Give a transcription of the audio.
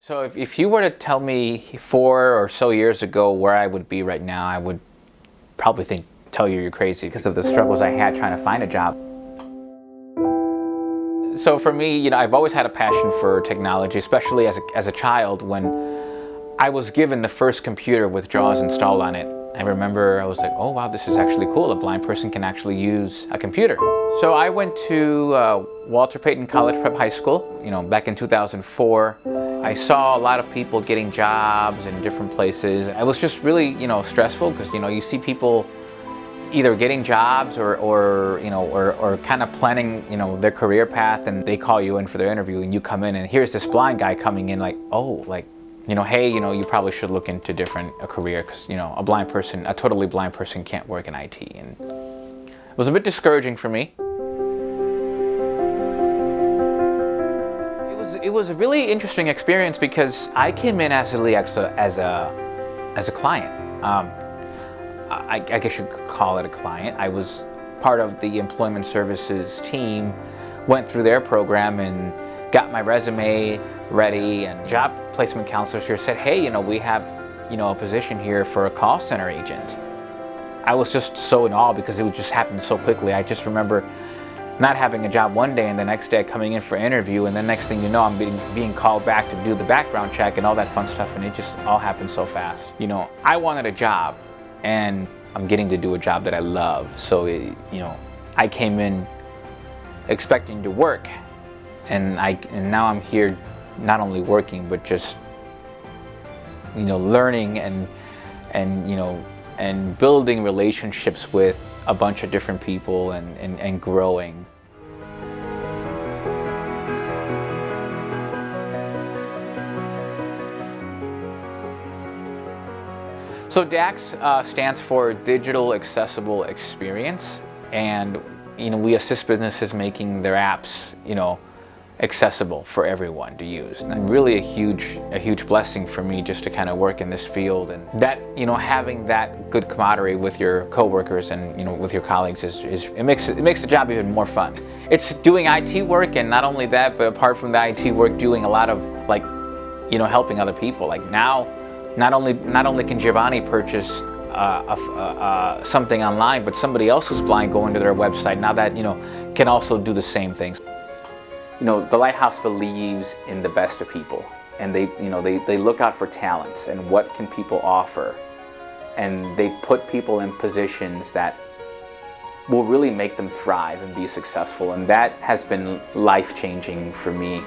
So if you were to tell me 4 or so years ago where I would be right now, I would probably tell you you're crazy because of the struggles I had trying to find a job. So for me, I've always had a passion for technology, especially as a child when I was given the first computer with JAWS installed on it. I remember I was like, oh wow, this is actually cool. A blind person can actually use a computer. So I went to Walter Payton College Prep High School, back in 2004. I saw a lot of people getting jobs in different places. I was just really, stressful because, you see people either getting jobs or kind of planning, their career path, and they call you in for their interview and you come in and here's this blind guy coming in like, oh, like, hey, you probably should look into a career because, a totally blind person can't work in IT. And it was a bit discouraging for me. It was a really interesting experience because I came in as a client. I guess you could call it a client. I was part of the Employment Services team, went through their program and got my resume ready, and job placement counselors here said, hey, we have, a position here for a call center agent. I was just so in awe because it would just happen so quickly. I just remember not having a job one day and the next day coming in for an interview, and the next thing you know, I'm being called back to do the background check and all that fun stuff, and it just all happened so fast. I wanted a job and I'm getting to do a job that I love. So, I came in expecting to work, and now I'm here not only working but just learning and building relationships with a bunch of different people and growing. So DAX stands for Digital Accessible Experience, and we assist businesses making their apps accessible for everyone to use. And really a huge blessing for me just to kind of work in this field, and that having that good camaraderie with your coworkers and with your colleagues it makes the job even more fun. It's doing IT work, and not only that, but apart from the IT work, doing a lot of helping other people. Like now, not only can Giovanni purchase something online, but somebody else who's blind going to their website now that can also do the same things. The Lighthouse believes in the best of people, and they look out for talents and what can people offer, and they put people in positions that will really make them thrive and be successful, and that has been life-changing for me.